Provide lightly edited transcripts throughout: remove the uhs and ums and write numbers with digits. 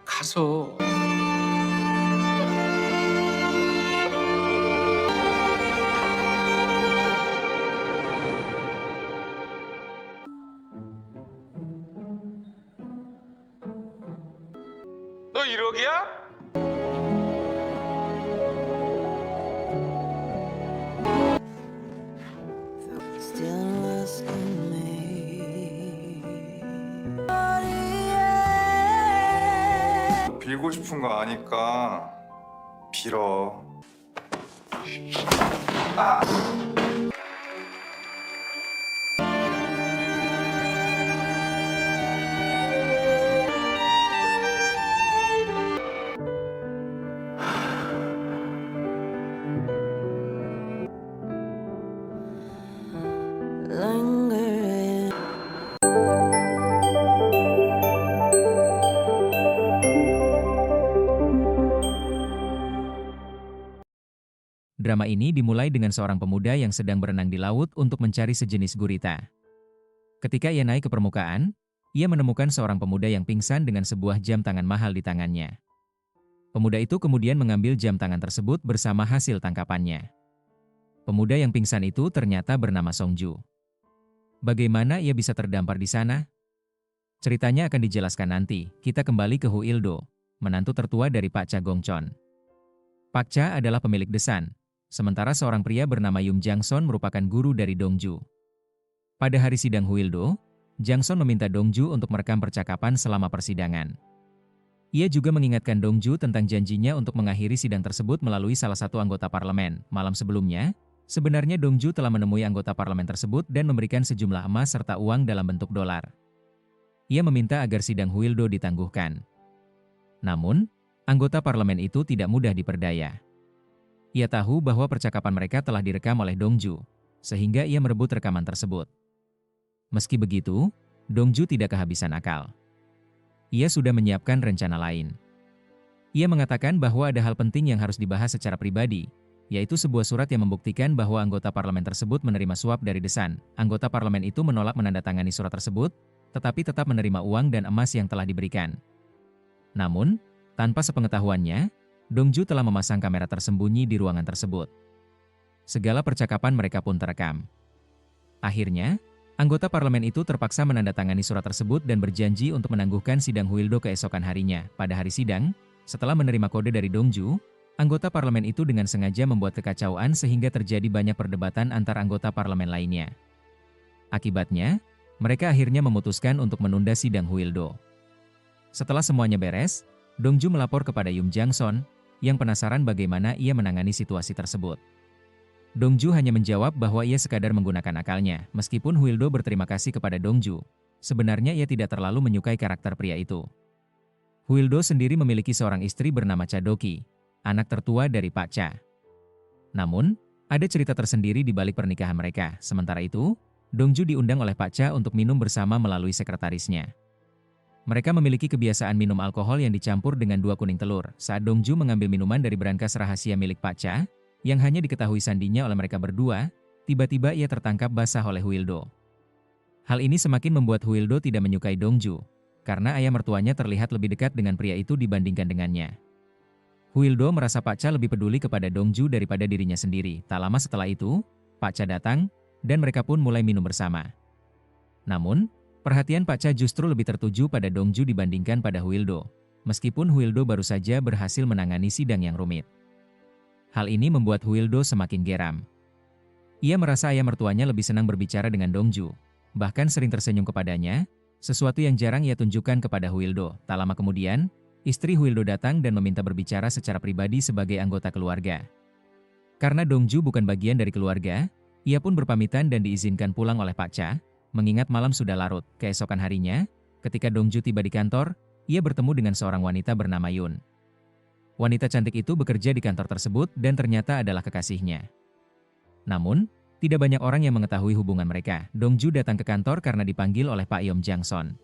가서 너 1억이야? Still asking me. 빌고 싶은 거 아니까 빌어. Lingering. Drama ini dimulai dengan seorang pemuda yang sedang berenang di laut untuk mencari sejenis gurita. Ketika ia naik ke permukaan, ia menemukan seorang pemuda yang pingsan dengan sebuah jam tangan mahal di tangannya. Pemuda itu kemudian mengambil jam tangan tersebut bersama hasil tangkapannya. Pemuda yang pingsan itu ternyata bernama Songju. Bagaimana ia bisa terdampar di sana? Ceritanya akan dijelaskan nanti. Kita kembali ke Hu Il-do, menantu tertua dari Pak Cha Gongchon. Pak Cha adalah pemilik desan, sementara seorang pria bernama Yum Jangson merupakan guru dari Dongju. Pada hari sidang Hu Il-do, Jangson meminta Dongju untuk merekam percakapan selama persidangan. Ia juga mengingatkan Dongju tentang janjinya untuk mengakhiri sidang tersebut melalui salah satu anggota parlemen. Malam sebelumnya, sebenarnya Dongju telah menemui anggota parlemen tersebut dan memberikan sejumlah emas serta uang dalam bentuk dolar. Ia meminta agar sidang Hu Il-do ditangguhkan. Namun, anggota parlemen itu tidak mudah diperdaya. Ia tahu bahwa percakapan mereka telah direkam oleh Dongju, sehingga ia merebut rekaman tersebut. Meski begitu, Dongju tidak kehabisan akal. Ia sudah menyiapkan rencana lain. Ia mengatakan bahwa ada hal penting yang harus dibahas secara pribadi, yaitu sebuah surat yang membuktikan bahwa anggota parlemen tersebut menerima suap dari desan. Anggota parlemen itu menolak menandatangani surat tersebut, tetapi tetap menerima uang dan emas yang telah diberikan. Namun, tanpa sepengetahuannya, Dongju telah memasang kamera tersembunyi di ruangan tersebut. Segala percakapan mereka pun terekam. Akhirnya, anggota parlemen itu terpaksa menandatangani surat tersebut dan berjanji untuk menangguhkan sidang Hu Il-do keesokan harinya. Pada hari sidang, setelah menerima kode dari Dongju, anggota parlemen itu dengan sengaja membuat kekacauan sehingga terjadi banyak perdebatan antar anggota parlemen lainnya. Akibatnya, mereka akhirnya memutuskan untuk menunda sidang Hu Il-do. Setelah semuanya beres, Dongju melapor kepada Yum Jangson, yang penasaran bagaimana ia menangani situasi tersebut. Dongju hanya menjawab bahwa ia sekadar menggunakan akalnya. Meskipun Hu Il-do berterima kasih kepada Dongju, sebenarnya ia tidak terlalu menyukai karakter pria itu. Hu Il-do sendiri memiliki seorang istri bernama Cha Doki, anak tertua dari Pak Cha. Namun, ada cerita tersendiri di balik pernikahan mereka. Sementara itu, Dongju diundang oleh Pak Cha untuk minum bersama melalui sekretarisnya. Mereka memiliki kebiasaan minum alkohol yang dicampur dengan 2 kuning telur. Saat Dongju mengambil minuman dari berangkas rahasia milik Pak Cha, yang hanya diketahui sandinya oleh mereka berdua, tiba-tiba ia tertangkap basah oleh Hu Il-do. Hal ini semakin membuat Hu Il-do tidak menyukai Dongju, karena ayah mertuanya terlihat lebih dekat dengan pria itu dibandingkan dengannya. Hu Il-do merasa Pak Cha lebih peduli kepada Dongju daripada dirinya sendiri. Tak lama setelah itu, Pak Cha datang, dan mereka pun mulai minum bersama. Namun, perhatian Pak Cha justru lebih tertuju pada Dongju dibandingkan pada Hu Il-do, meskipun Hu Il-do baru saja berhasil menangani sidang yang rumit. Hal ini membuat Hu Il-do semakin geram. Ia merasa ayah mertuanya lebih senang berbicara dengan Dongju, bahkan sering tersenyum kepadanya, sesuatu yang jarang ia tunjukkan kepada Hu Il-do. Tak lama kemudian, istri Hu Il-do datang dan meminta berbicara secara pribadi sebagai anggota keluarga. Karena Dongju bukan bagian dari keluarga, ia pun berpamitan dan diizinkan pulang oleh Pak Cha, mengingat malam sudah larut. Keesokan harinya, ketika Dongju tiba di kantor, ia bertemu dengan seorang wanita bernama Yun. Wanita cantik itu bekerja di kantor tersebut dan ternyata adalah kekasihnya. Namun, tidak banyak orang yang mengetahui hubungan mereka. Dongju datang ke kantor karena dipanggil oleh Pak Yom Jangson.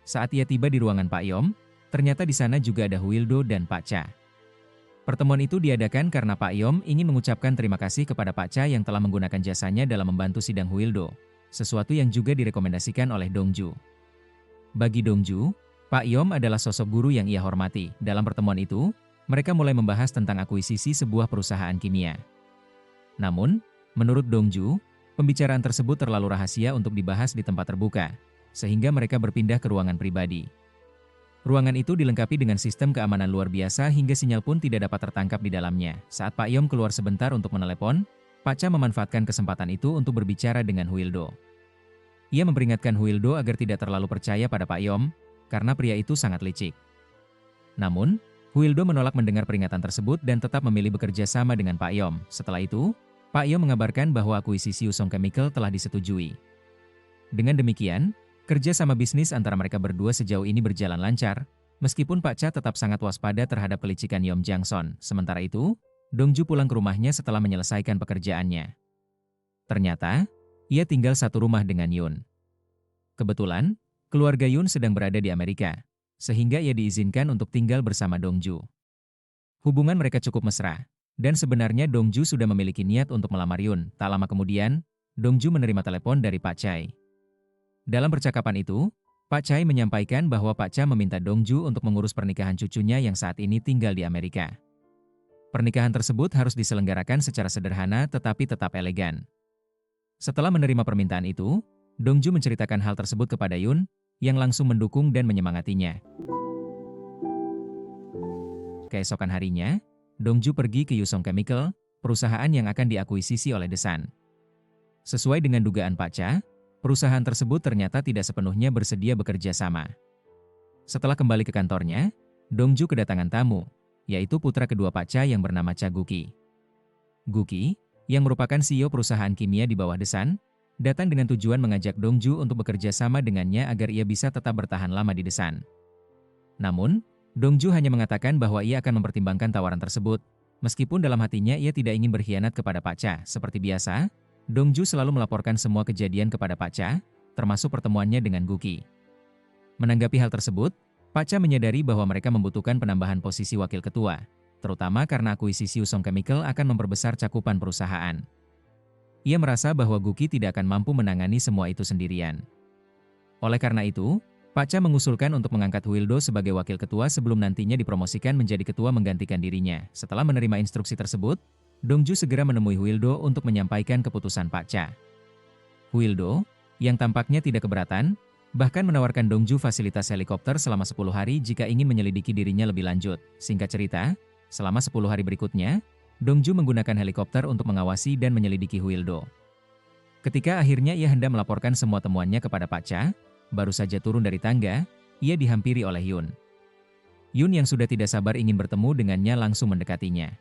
Saat ia tiba di ruangan Pak Yom, ternyata di sana juga ada Hu Il-do dan Pak Cha. Pertemuan itu diadakan karena Pak Yom ingin mengucapkan terima kasih kepada Pak Cha yang telah menggunakan jasanya dalam membantu sidang Hu Il-do, sesuatu yang juga direkomendasikan oleh Dongju. Bagi Dongju, Pak Yom adalah sosok guru yang ia hormati. Dalam pertemuan itu, mereka mulai membahas tentang akuisisi sebuah perusahaan kimia. Namun, menurut Dongju, pembicaraan tersebut terlalu rahasia untuk dibahas di tempat terbuka, sehingga mereka berpindah ke ruangan pribadi. Ruangan itu dilengkapi dengan sistem keamanan luar biasa hingga sinyal pun tidak dapat tertangkap di dalamnya. Saat Pak Yom keluar sebentar untuk menelepon, Pak Cha memanfaatkan kesempatan itu untuk berbicara dengan Huildo. Ia memperingatkan Huildo agar tidak terlalu percaya pada Pak Yom, karena pria itu sangat licik. Namun, Huildo menolak mendengar peringatan tersebut dan tetap memilih bekerja sama dengan Pak Yom. Setelah itu, Pak Yom mengabarkan bahwa akuisisi Usong Chemical telah disetujui. Dengan demikian, kerja sama bisnis antara mereka berdua sejauh ini berjalan lancar, meskipun Pak Cha tetap sangat waspada terhadap kelicikan Yom Jangson. Sementara itu, Dongju pulang ke rumahnya setelah menyelesaikan pekerjaannya. Ternyata, ia tinggal satu rumah dengan Yun. Kebetulan, keluarga Yun sedang berada di Amerika, sehingga ia diizinkan untuk tinggal bersama Dongju. Hubungan mereka cukup mesra, dan sebenarnya Dongju sudah memiliki niat untuk melamar Yun. Tak lama kemudian, Dongju menerima telepon dari Pak Chai. Dalam percakapan itu, Pak Chai menyampaikan bahwa Pak Cha meminta Dongju untuk mengurus pernikahan cucunya yang saat ini tinggal di Amerika. Pernikahan tersebut harus diselenggarakan secara sederhana tetapi tetap elegan. Setelah menerima permintaan itu, Dongju menceritakan hal tersebut kepada Yun, yang langsung mendukung dan menyemangatinya. Keesokan harinya, Dongju pergi ke Usong Chemical, perusahaan yang akan diakuisisi oleh Desan. Sesuai dengan dugaan Pak Cha, perusahaan tersebut ternyata tidak sepenuhnya bersedia bekerja sama. Setelah kembali ke kantornya, Dongju kedatangan tamu, yaitu putra kedua Pak Cha yang bernama Cha Guki. Guki, yang merupakan CEO perusahaan kimia di bawah Desan, datang dengan tujuan mengajak Dongju untuk bekerja sama dengannya agar ia bisa tetap bertahan lama di Desan. Namun, Dongju hanya mengatakan bahwa ia akan mempertimbangkan tawaran tersebut, meskipun dalam hatinya ia tidak ingin berkhianat kepada Pak Cha. Seperti biasa, Dongju selalu melaporkan semua kejadian kepada Pak Cha, termasuk pertemuannya dengan Guki. Menanggapi hal tersebut, Pak Cha menyadari bahwa mereka membutuhkan penambahan posisi wakil ketua, terutama karena akuisisi Usong Chemical akan memperbesar cakupan perusahaan. Ia merasa bahwa Guki tidak akan mampu menangani semua itu sendirian. Oleh karena itu, Pak Cha mengusulkan untuk mengangkat Huildo sebagai wakil ketua sebelum nantinya dipromosikan menjadi ketua menggantikan dirinya. Setelah menerima instruksi tersebut, Dongju segera menemui Huildo untuk menyampaikan keputusan Pak Cha. Huildo, yang tampaknya tidak keberatan, bahkan menawarkan Dongju fasilitas helikopter selama 10 hari jika ingin menyelidiki dirinya lebih lanjut. Singkat cerita, selama 10 hari berikutnya, Dongju menggunakan helikopter untuk mengawasi dan menyelidiki Huildo. Ketika akhirnya ia hendak melaporkan semua temuannya kepada Pak Cha, baru saja turun dari tangga, ia dihampiri oleh Yun. Yun yang sudah tidak sabar ingin bertemu dengannya langsung mendekatinya.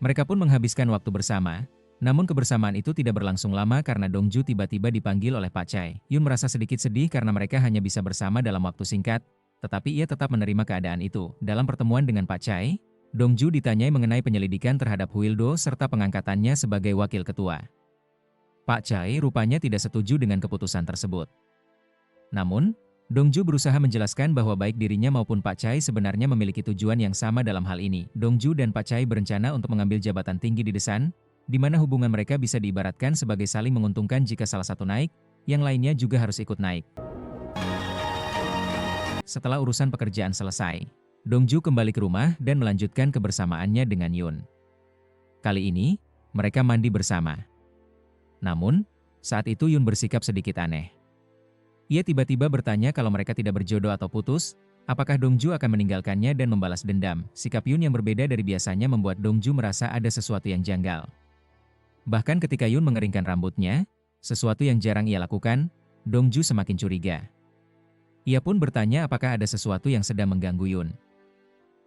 Mereka pun menghabiskan waktu bersama, namun kebersamaan itu tidak berlangsung lama karena Dongju tiba-tiba dipanggil oleh Pak Chai. Yun merasa sedikit sedih karena mereka hanya bisa bersama dalam waktu singkat, tetapi ia tetap menerima keadaan itu. Dalam pertemuan dengan Pak Chai, Dongju ditanyai mengenai penyelidikan terhadap Huildo serta pengangkatannya sebagai wakil ketua. Pak Chai rupanya tidak setuju dengan keputusan tersebut. Namun, Dongju berusaha menjelaskan bahwa baik dirinya maupun Pak Chai sebenarnya memiliki tujuan yang sama dalam hal ini. Dongju dan Pak Chai berencana untuk mengambil jabatan tinggi di Desan, di mana hubungan mereka bisa diibaratkan sebagai saling menguntungkan jika salah satu naik, yang lainnya juga harus ikut naik. Setelah urusan pekerjaan selesai, Dongju kembali ke rumah dan melanjutkan kebersamaannya dengan Yun. Kali ini, mereka mandi bersama. Namun, saat itu Yun bersikap sedikit aneh. Ia tiba-tiba bertanya kalau mereka tidak berjodoh atau putus, apakah Dongju akan meninggalkannya dan membalas dendam. Sikap Yun yang berbeda dari biasanya membuat Dongju merasa ada sesuatu yang janggal. Bahkan ketika Yun mengeringkan rambutnya, sesuatu yang jarang ia lakukan, Dongju semakin curiga. Ia pun bertanya apakah ada sesuatu yang sedang mengganggu Yun.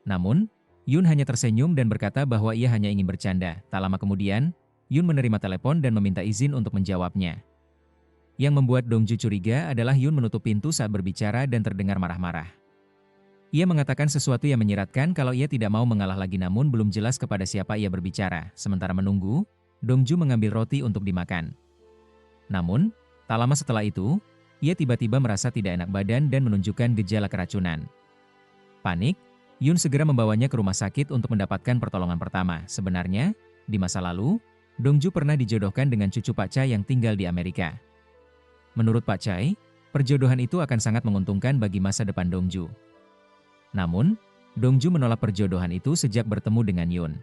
Namun, Yun hanya tersenyum dan berkata bahwa ia hanya ingin bercanda. Tak lama kemudian, Yun menerima telepon dan meminta izin untuk menjawabnya. Yang membuat Dongju curiga adalah Yun menutup pintu saat berbicara dan terdengar marah-marah. Ia mengatakan sesuatu yang menyiratkan kalau ia tidak mau mengalah lagi namun belum jelas kepada siapa ia berbicara. Sementara menunggu, Dongju mengambil roti untuk dimakan. Namun, tak lama setelah itu, ia tiba-tiba merasa tidak enak badan dan menunjukkan gejala keracunan. Panik, Yun segera membawanya ke rumah sakit untuk mendapatkan pertolongan pertama. Sebenarnya, di masa lalu, Dongju pernah dijodohkan dengan cucu Pak Cha yang tinggal di Amerika. Menurut Pak Chai, perjodohan itu akan sangat menguntungkan bagi masa depan Dongju. Namun, Dongju menolak perjodohan itu sejak bertemu dengan Yoon.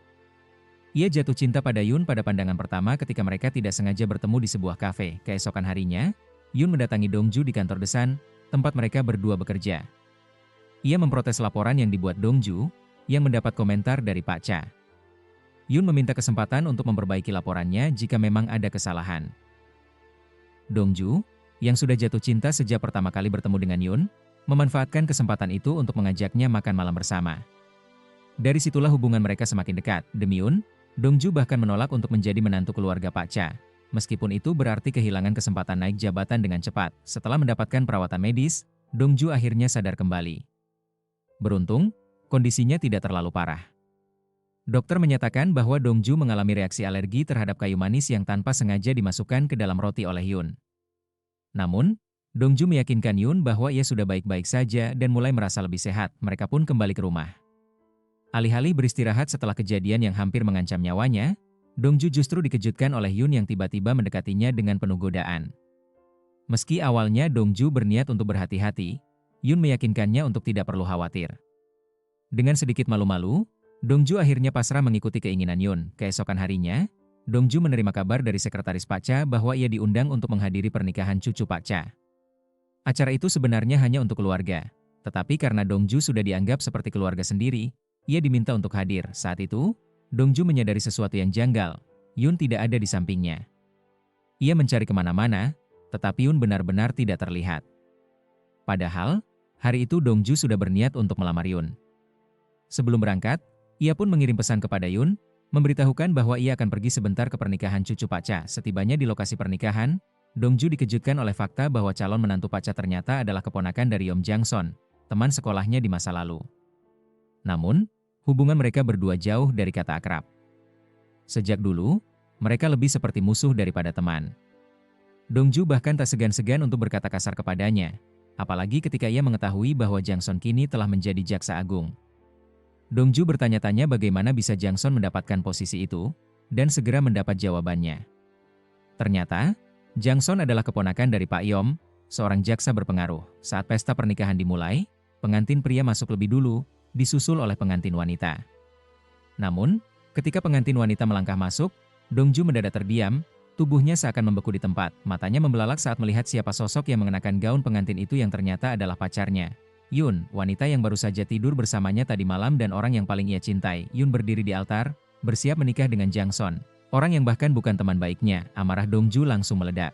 Ia jatuh cinta pada Yoon pada pandangan pertama ketika mereka tidak sengaja bertemu di sebuah kafe. Keesokan harinya, Yoon mendatangi Dongju di kantor Desan, tempat mereka berdua bekerja. Ia memprotes laporan yang dibuat Dongju, yang mendapat komentar dari Pak Cha. Yoon meminta kesempatan untuk memperbaiki laporannya jika memang ada kesalahan. Dongju, yang sudah jatuh cinta sejak pertama kali bertemu dengan Yoon, memanfaatkan kesempatan itu untuk mengajaknya makan malam bersama. Dari situlah hubungan mereka semakin dekat. Demi Yoon, Dongju bahkan menolak untuk menjadi menantu keluarga Pak Cha. Meskipun itu berarti kehilangan kesempatan naik jabatan dengan cepat. Setelah mendapatkan perawatan medis, Dongju akhirnya sadar kembali. Beruntung, kondisinya tidak terlalu parah. Dokter menyatakan bahwa Dongju mengalami reaksi alergi terhadap kayu manis yang tanpa sengaja dimasukkan ke dalam roti oleh Yoon. Namun, Dongju meyakinkan Yoon bahwa ia sudah baik-baik saja dan mulai merasa lebih sehat. Mereka pun kembali ke rumah. Alih-alih beristirahat setelah kejadian yang hampir mengancam nyawanya, Dongju justru dikejutkan oleh Yoon yang tiba-tiba mendekatinya dengan penuh godaan. Meski awalnya Dongju berniat untuk berhati-hati, Yoon meyakinkannya untuk tidak perlu khawatir. Dengan sedikit malu-malu, Dongju akhirnya pasrah mengikuti keinginan Yoon. Keesokan harinya, Dongju menerima kabar dari sekretaris Pak Cha bahwa ia diundang untuk menghadiri pernikahan cucu Pak Cha. Acara itu sebenarnya hanya untuk keluarga, tetapi karena Dongju sudah dianggap seperti keluarga sendiri, ia diminta untuk hadir. Saat itu, Dongju menyadari sesuatu yang janggal. Yoon tidak ada di sampingnya. Ia mencari kemana-mana, tetapi Yoon benar-benar tidak terlihat. Padahal, hari itu Dongju sudah berniat untuk melamar Yoon. Sebelum berangkat, ia pun mengirim pesan kepada Yoon, memberitahukan bahwa ia akan pergi sebentar ke pernikahan cucu Pak Cha. Setibanya di lokasi pernikahan, Dongju dikejutkan oleh fakta bahwa calon menantu Pak Cha ternyata adalah keponakan dari Yeom Jang-son, teman sekolahnya di masa lalu. Namun, hubungan mereka berdua jauh dari kata akrab. Sejak dulu, mereka lebih seperti musuh daripada teman. Dongju bahkan tak segan-segan untuk berkata kasar kepadanya, apalagi ketika ia mengetahui bahwa Jang-son kini telah menjadi jaksa agung. Dongju bertanya-tanya bagaimana bisa Jang-son mendapatkan posisi itu, dan segera mendapat jawabannya. Ternyata, Jang-son adalah keponakan dari Pak Yeom, seorang jaksa berpengaruh. Saat pesta pernikahan dimulai, pengantin pria masuk lebih dulu, disusul oleh pengantin wanita. Namun, ketika pengantin wanita melangkah masuk, Dongju mendadak terdiam, tubuhnya seakan membeku di tempat. Matanya membelalak saat melihat siapa sosok yang mengenakan gaun pengantin itu yang ternyata adalah pacarnya. Yoon, wanita yang baru saja tidur bersamanya tadi malam dan orang yang paling ia cintai. Yoon berdiri di altar, bersiap menikah dengan Jang-son. Orang yang bahkan bukan teman baiknya. Amarah Dongju langsung meledak.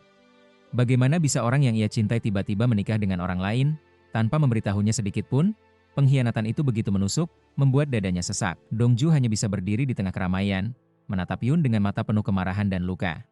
Bagaimana bisa orang yang ia cintai tiba-tiba menikah dengan orang lain, tanpa memberitahunya sedikit pun? Pengkhianatan itu begitu menusuk, membuat dadanya sesak. Dongju hanya bisa berdiri di tengah keramaian, menatap Yoon dengan mata penuh kemarahan dan luka.